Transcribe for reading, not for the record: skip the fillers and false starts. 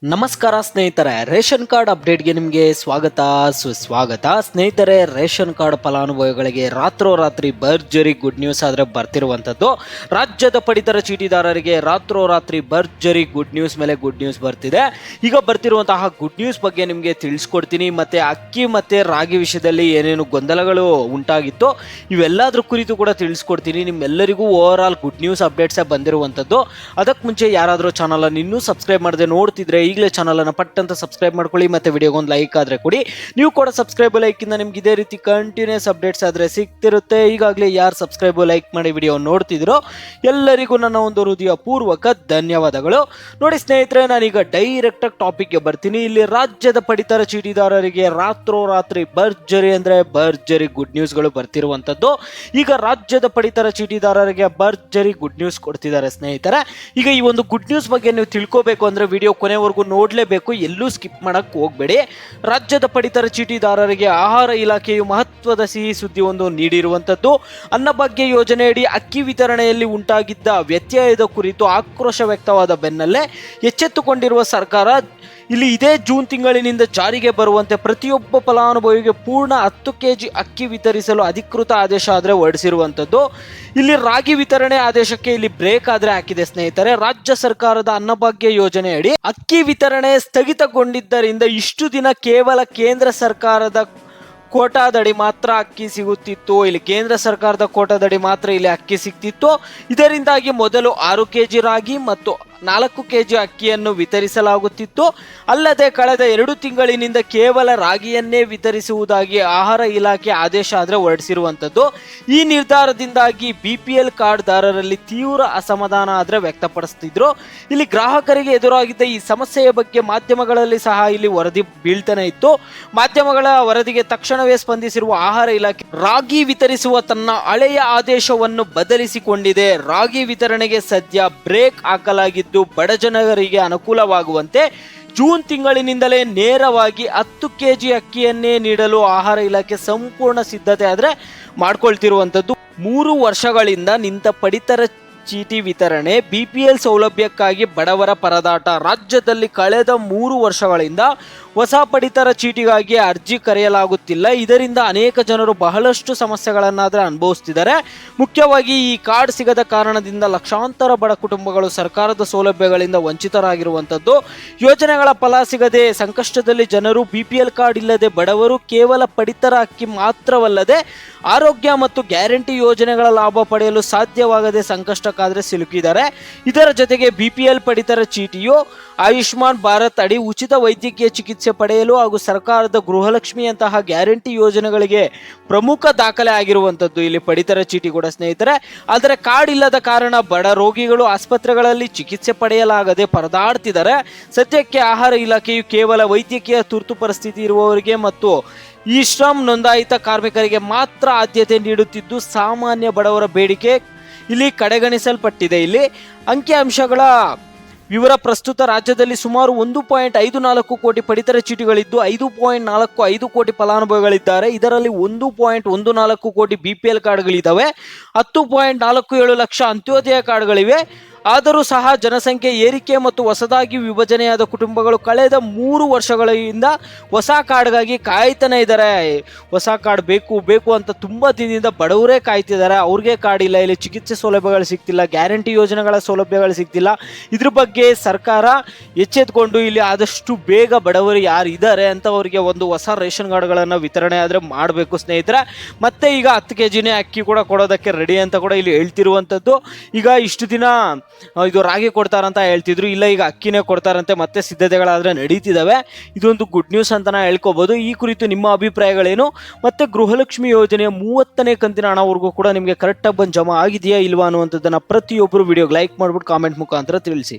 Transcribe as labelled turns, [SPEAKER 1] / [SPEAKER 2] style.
[SPEAKER 1] ನಮಸ್ಕಾರ ಸ್ನೇಹಿತರೆ, ration card ಅಪ್ಡೇಟ್ಗೆ ನಿಮಗೆ ಸ್ವಾಗತ ಸುಸ್ವಾಗತ. ಸ್ನೇಹಿತರೆ, ರೇಷನ್ ಕಾರ್ಡ್ ಫಲಾನುಭವಿಗಳಿಗೆ ರಾತ್ರೋರಾತ್ರಿ ಭರ್ಜರಿ ಗುಡ್ ನ್ಯೂಸ್ ಆದರೆ ಬರ್ತಿರುವಂಥದ್ದು. ರಾಜ್ಯದ ಪಡಿತರ ಚೀಟಿದಾರರಿಗೆ ರಾತ್ರೋರಾತ್ರಿ ಭರ್ಜರಿ ಗುಡ್ ನ್ಯೂಸ್ ಮೇಲೆ ಗುಡ್ ನ್ಯೂಸ್ ಬರ್ತಿದೆ. ಈಗ ಬರ್ತಿರುವಂತಹ ಗುಡ್ ನ್ಯೂಸ್ ಬಗ್ಗೆ ನಿಮಗೆ ತಿಳಿಸ್ಕೊಡ್ತೀನಿ. ಮತ್ತು ಅಕ್ಕಿ ಮತ್ತು ರಾಗಿ ವಿಷಯದಲ್ಲಿ ಏನೇನು ಗೊಂದಲಗಳು ಉಂಟಾಗಿತ್ತು ಇವೆಲ್ಲದ್ರ ಕುರಿತು ಕೂಡ ತಿಳಿಸ್ಕೊಡ್ತೀನಿ. ನಿಮ್ಮೆಲ್ಲರಿಗೂ ಓವರ್ ಆಲ್ ಗುಡ್ ನ್ಯೂಸ್ ಅಪ್ಡೇಟ್ಸೇ ಬಂದಿರುವಂಥದ್ದು. ಅದಕ್ಕೆ ಮುಂಚೆ ಯಾರಾದರೂ ಚಾನಲನ್ನು ಇನ್ನೂ ಸಬ್ಸ್ಕ್ರೈಬ್ ಮಾಡದೆ ನೋಡ್ತಿದ್ರೆ ಈಗಲೇ ಚಾನಲನ್ನು ಪಟ್ಟಂತ ಸಬ್ಸ್ಕ್ರೈಬ್ ಮಾಡ್ಕೊಳ್ಳಿ. ಮತ್ತೆ ವಿಡಿಯೋಗೊಂದು ಲೈಕ್ ಆದರೆ ಕೊಡಿ. ನೀವು ಕೂಡ ಸಬ್ಸ್ಕ್ರೈಬ್ ಲೈಕಿಂದ ನಿಮ್ಗೆ ಇದೇ ರೀತಿ ಕಂಟಿನ್ಯೂಸ್ ಅಪ್ಡೇಟ್ಸ್ ಆದರೆ ಸಿಗ್ತಿರುತ್ತೆ. ಈಗಾಗಲೇ ಯಾರು ಸಬ್ಸ್ಕ್ರೈಬ್ ಲೈಕ್ ಮಾಡಿ ವಿಡಿಯೋ ನೋಡ್ತಿದ್ರೋ ಎಲ್ಲರಿಗೂ ನನ್ನ ಒಂದು ಹೃದಯ ಪೂರ್ವಕ ಧನ್ಯವಾದಗಳು. ನೋಡಿ ಸ್ನೇಹಿತರೆ, ನಾನೀಗ ಡೈರೆಕ್ಟ್ ಆಗಿ ಟಾಪಿಕ್ಗೆ ಬರ್ತೀನಿ. ಇಲ್ಲಿ ರಾಜ್ಯದ ಪಡಿತರ ಚೀಟಿದಾರರಿಗೆ ರಾತ್ರೋರಾತ್ರಿ ಭರ್ಜರಿ ಅಂದರೆ ಭರ್ಜರಿ ಗುಡ್ ನ್ಯೂಸ್ಗಳು ಬರ್ತಿರುವಂಥದ್ದು. ಈಗ ರಾಜ್ಯದ ಪಡಿತರ ಚೀಟಿದಾರರಿಗೆ ಭರ್ಜರಿ ಗುಡ್ ನ್ಯೂಸ್ ಕೊಡ್ತಿದ್ದಾರೆ ಸ್ನೇಹಿತರೆ. ಈಗ ಈ ಒಂದು ಗುಡ್ ನ್ಯೂಸ್ ಬಗ್ಗೆ ನೀವು ತಿಳ್ಕೋಬೇಕು ಅಂದರೆ ವಿಡಿಯೋ ಕೊನೆವರೆಗೂ ನೋಡಲೇಬೇಕು, ಎಲ್ಲೂ ಸ್ಕಿಪ್ ಮಾಡಕ್ಕೆ ಹೋಗಬೇಡಿ. ರಾಜ್ಯದ ಪಡಿತರ ಚೀಟಿದಾರರಿಗೆ ಆಹಾರ ಇಲಾಖೆಯು ಮಹತ್ವದ ಸಿಹಿ ಸುದ್ದಿ ಒಂದು ನೀಡಿರುವಂಥದ್ದು. ಅನ್ನಭಾಗ್ಯ ಯೋಜನೆಯಡಿ ಅಕ್ಕಿ ವಿತರಣೆಯಲ್ಲಿ ಉಂಟಾಗಿದ್ದ ವ್ಯತ್ಯಯದ ಕುರಿತು ಆಕ್ರೋಶ ವ್ಯಕ್ತವಾದ ಬೆನ್ನಲ್ಲೇ ಎಚ್ಚೆತ್ತುಕೊಂಡಿರುವ ಸರ್ಕಾರ ಇಲ್ಲಿ ಇದೇ ಜೂನ್ ತಿಂಗಳಿನಿಂದ ಜಾರಿಗೆ ಬರುವಂತೆ ಪ್ರತಿಯೊಬ್ಬ ಫಲಾನುಭವಿಗೆ ಪೂರ್ಣ 10 kg ಅಕ್ಕಿ ವಿತರಿಸಲು ಅಧಿಕೃತ ಆದೇಶ ಆದರೆ ಹೊರಡಿಸಿರುವಂಥದ್ದು. ಇಲ್ಲಿ ರಾಗಿ ವಿತರಣೆ ಆದೇಶಕ್ಕೆ ಇಲ್ಲಿ ಬ್ರೇಕ್ ಆದರೆ ಹಾಕಿದೆ ಸ್ನೇಹಿತರೆ. ರಾಜ್ಯ ಸರ್ಕಾರದ ಅನ್ನಭಾಗ್ಯ ಯೋಜನೆಯಡಿ ಅಕ್ಕಿ ವಿತರಣೆ ಸ್ಥಗಿತಗೊಂಡಿದ್ದರಿಂದ ಇಷ್ಟು ದಿನ ಕೇವಲ ಕೇಂದ್ರ ಸರ್ಕಾರದ ಕೋಟಾದಡಿ ಮಾತ್ರ ಅಕ್ಕಿ ಸಿಗುತ್ತಿತ್ತು. ಇಲ್ಲಿ ಕೇಂದ್ರ ಸರ್ಕಾರದ ಕೋಟಾದಡಿ ಮಾತ್ರ ಇಲ್ಲಿ ಅಕ್ಕಿ ಸಿಗ್ತಿತ್ತು. ಇದರಿಂದಾಗಿ ಮೊದಲು 6 kg ರಾಗಿ ಮತ್ತು 4 kg ಅಕ್ಕಿಯನ್ನು ವಿತರಿಸಲಾಗುತ್ತಿತ್ತು. ಅಲ್ಲದೆ ಕಳೆದ 2 ತಿಂಗಳಿನಿಂದ ಕೇವಲ ರಾಗಿಯನ್ನೇ ವಿತರಿಸುವುದಾಗಿ ಆಹಾರ ಇಲಾಖೆ ಆದೇಶ ಆದರೆ ಹೊರಡಿಸಿರುವಂಥದ್ದು. ಈ ನಿರ್ಧಾರದಿಂದಾಗಿ BPL ಕಾರ್ಡ್ದಾರರಲ್ಲಿ ತೀವ್ರ ಅಸಮಾಧಾನ ಆದರೆ ವ್ಯಕ್ತಪಡಿಸ್ತಿದ್ರು. ಇಲ್ಲಿ ಗ್ರಾಹಕರಿಗೆ ಎದುರಾಗಿದ್ದ ಈ ಸಮಸ್ಯೆಯ ಬಗ್ಗೆ ಮಾಧ್ಯಮಗಳಲ್ಲಿ ಸಹ ಇಲ್ಲಿ ವರದಿ ಬೀಳ್ತಾನೆ ಇತ್ತು. ಮಾಧ್ಯಮಗಳ ವರದಿಗೆ ತಕ್ಷಣವೇ ಸ್ಪಂದಿಸಿರುವ ಆಹಾರ ಇಲಾಖೆ ರಾಗಿ ವಿತರಿಸುವ ತನ್ನ ಹಳೆಯ ಆದೇಶವನ್ನು ಬದಲಿಸಿಕೊಂಡಿದೆ. ರಾಗಿ ವಿತರಣೆಗೆ ಸದ್ಯ ಬ್ರೇಕ್ ಹಾಕಲಾಗಿದ್ದು ಬಡ ಜನರಿಗೆ ಅನುಕೂಲವಾಗುವಂತೆ ಜೂನ್ ತಿಂಗಳಿನಿಂದಲೇ ನೇರವಾಗಿ 10 kg ಅಕ್ಕಿಯನ್ನೇ ನೀಡಲು ಆಹಾರ ಇಲಾಖೆ ಸಂಪೂರ್ಣ ಸಿದ್ಧತೆ ಆದರೆ ಮಾಡ್ಕೊಳ್ತಿರುವಂಥದ್ದು. 3 ವರ್ಷಗಳಿಂದ ನಿಂತ ಪಡಿತರ ಚೀಟಿ ವಿತರಣೆ BPL ಸೌಲಭ್ಯಕ್ಕಾಗಿ ಬಡವರ ಪರದಾಟ. ರಾಜ್ಯದಲ್ಲಿ ಕಳೆದ 3 ವರ್ಷಗಳಿಂದ ಹೊಸ ಪಡಿತರ ಚೀಟಿಗಾಗಿ ಅರ್ಜಿ ಕರೆಯಲಾಗುತ್ತಿಲ್ಲ. ಇದರಿಂದ ಅನೇಕ ಜನರು ಬಹಳಷ್ಟು ಸಮಸ್ಯೆಗಳನ್ನಾದರೆ ಅನುಭವಿಸ್ತಿದ್ದಾರೆ. ಮುಖ್ಯವಾಗಿ ಈ ಕಾರ್ಡ್ ಸಿಗದ ಕಾರಣದಿಂದ ಲಕ್ಷಾಂತರ ಬಡ ಕುಟುಂಬಗಳು ಸರ್ಕಾರದ ಸೌಲಭ್ಯಗಳಿಂದ ವಂಚಿತರಾಗಿರುವಂಥದ್ದು. ಯೋಜನೆಗಳ ಫಲ ಸಿಗದೆ ಸಂಕಷ್ಟದಲ್ಲಿ ಜನರು BPL ಕಾರ್ಡ್ ಇಲ್ಲದೆ ಬಡವರು ಕೇವಲ ಪಡಿತರ ಅಕ್ಕಿ ಮಾತ್ರವಲ್ಲದೆ ಆರೋಗ್ಯ ಮತ್ತು ಗ್ಯಾರಂಟಿ ಯೋಜನೆಗಳ ಲಾಭ ಪಡೆಯಲು ಸಾಧ್ಯವಾಗದೆ ಸಂಕಷ್ಟಕ್ಕಾದರೆ ಸಿಲುಕಿದ್ದಾರೆ. ಇದರ ಜೊತೆಗೆ BPL ಪಡಿತರ ಚೀಟಿಯು ಆಯುಷ್ಮಾನ್ ಭಾರತ್ ಅಡಿ ಉಚಿತ ವೈದ್ಯಕೀಯ ಚಿಕಿತ್ಸೆ ಪಡೆಯಲು ಹಾಗೂ ಸರ್ಕಾರದ ಗೃಹಲಕ್ಷ್ಮಿಯಂತಹ ಗ್ಯಾರಂಟಿ ಯೋಜನೆಗಳಿಗೆ ಪ್ರಮುಖ ದಾಖಲೆ ಆಗಿರುವಂಥದ್ದು ಇಲ್ಲಿ ಪಡಿತರ ಚೀಟಿ ಕೂಡ ಸ್ನೇಹಿತರೆ. ಆದರೆ ಕಾರ್ಡ್ ಇಲ್ಲದ ಕಾರಣ ಬಡ ರೋಗಿಗಳು ಆಸ್ಪತ್ರೆಗಳಲ್ಲಿ ಚಿಕಿತ್ಸೆ ಪಡೆಯಲಾಗದೆ ಪರದಾಡ್ತಿದ್ದಾರೆ. ಸದ್ಯಕ್ಕೆ ಆಹಾರ ಇಲಾಖೆಯು ಕೇವಲ ವೈದ್ಯಕೀಯ ತುರ್ತು ಪರಿಸ್ಥಿತಿ ಇರುವವರಿಗೆ ಮತ್ತು ಈ ಶ್ರಮ್ ನೋಂದಾಯಿತ ಕಾರ್ಮಿಕರಿಗೆ ಮಾತ್ರ ಆದ್ಯತೆ ನೀಡುತ್ತಿದ್ದು ಸಾಮಾನ್ಯ ಬಡವರ ಬೇಡಿಕೆ ಇಲ್ಲಿ ಕಡೆಗಣಿಸಲ್ಪಟ್ಟಿದೆ. ಇಲ್ಲಿ ಅಂಕಿಅಂಶಗಳ ವಿವರ ಪ್ರಸ್ತುತ ರಾಜ್ಯದಲ್ಲಿ ಸುಮಾರು 1.54 ಕೋಟಿ ಪಡಿತರ ಚೀಟಿಗಳಿದ್ದು 5.45 ಕೋಟಿ ಫಲಾನುಭವಿಗಳಿದ್ದಾರೆ. ಇದರಲ್ಲಿ 1.14 ಕೋಟಿ BPL ಕಾರ್ಡ್ಗಳಿದ್ದಾವೆ. 10.47 ಲಕ್ಷ ಅಂತ್ಯೋದಯ ಕಾರ್ಡ್ಗಳಿವೆ. ಆದರೂ ಸಹ ಜನಸಂಖ್ಯೆ ಏರಿಕೆ ಮತ್ತು ಹೊಸದಾಗಿ ವಿಭಜನೆಯಾದ ಕುಟುಂಬಗಳು ಕಳೆದ 3 ವರ್ಷಗಳಿಂದ ಹೊಸ ಕಾರ್ಡ್ಗಾಗಿ ಕಾಯ್ತಾನೆ ಇದ್ದಾರೆ. ಹೊಸ ಕಾರ್ಡ್ ಬೇಕು ಅಂತ ತುಂಬ ದಿನದಿಂದ ಬಡವರೇ ಕಾಯ್ತಿದ್ದಾರೆ. ಅವ್ರಿಗೆ ಕಾರ್ಡ್ ಇಲ್ಲ, ಇಲ್ಲಿ ಚಿಕಿತ್ಸೆ ಸೌಲಭ್ಯಗಳು ಸಿಗ್ತಿಲ್ಲ, ಗ್ಯಾರಂಟಿ ಯೋಜನೆಗಳ ಸೌಲಭ್ಯಗಳು ಸಿಗ್ತಿಲ್ಲ. ಇದ್ರ ಬಗ್ಗೆ ಸರ್ಕಾರ ಎಚ್ಚೆತ್ಕೊಂಡು ಇಲ್ಲಿ ಆದಷ್ಟು ಬೇಗ ಬಡವರು ಯಾರು ಇದ್ದಾರೆ ಅಂತ ಅವರಿಗೆ ಒಂದು ಹೊಸ ರೇಷನ್ ಕಾರ್ಡ್ಗಳನ್ನು ವಿತರಣೆ ಆದರೆ ಮಾಡಬೇಕು ಸ್ನೇಹಿತರೆ. ಮತ್ತೆ ಈಗ 10 kgನೇ ಅಕ್ಕಿ ಕೂಡ ಕೊಡೋದಕ್ಕೆ ರೆಡಿ ಅಂತ ಕೂಡ ಇಲ್ಲಿ ಹೇಳ್ತಿರುವಂಥದ್ದು. ಈಗ ಇಷ್ಟು ದಿನ ಇದು ರಾಗಿ ಕೊಡ್ತಾರಂತ ಹೇಳ್ತಿದ್ರು, ಇಲ್ಲ ಈಗ ಅಕ್ಕಿನೇ ಕೊಡ್ತಾರಂತೆ. ಮತ್ತೆ ಸಿದ್ಧತೆಗಳಾದರೆ ನಡೀತಿದ್ದಾವೆ. ಇದೊಂದು ಗುಡ್ ನ್ಯೂಸ್ ಅಂತ ನಾವು ಹೇಳ್ಕೋಬಹುದು. ಈ ಕುರಿತು ನಿಮ್ಮ ಅಭಿಪ್ರಾಯಗಳೇನು? ಮತ್ತೆ ಗೃಹಲಕ್ಷ್ಮಿ ಯೋಜನೆಯ 30ನೇ ಕಂತಿನ ಹಣವರೆಗೂ ಕೂಡ ನಿಮಗೆ ಕರೆಕ್ಟಾಗಿ ಬಂದು ಜಮಾ ಆಗಿದೆಯಾ ಇಲ್ವಾ ಅನ್ನುವಂಥದ್ದನ್ನು ಪ್ರತಿಯೊಬ್ಬರು ವಿಡಿಯೋಗೆ ಲೈಕ್ ಮಾಡಿಬಿಟ್ಟು ಕಾಮೆಂಟ್ ಮುಖಾಂತರ ತಿಳಿಸಿ.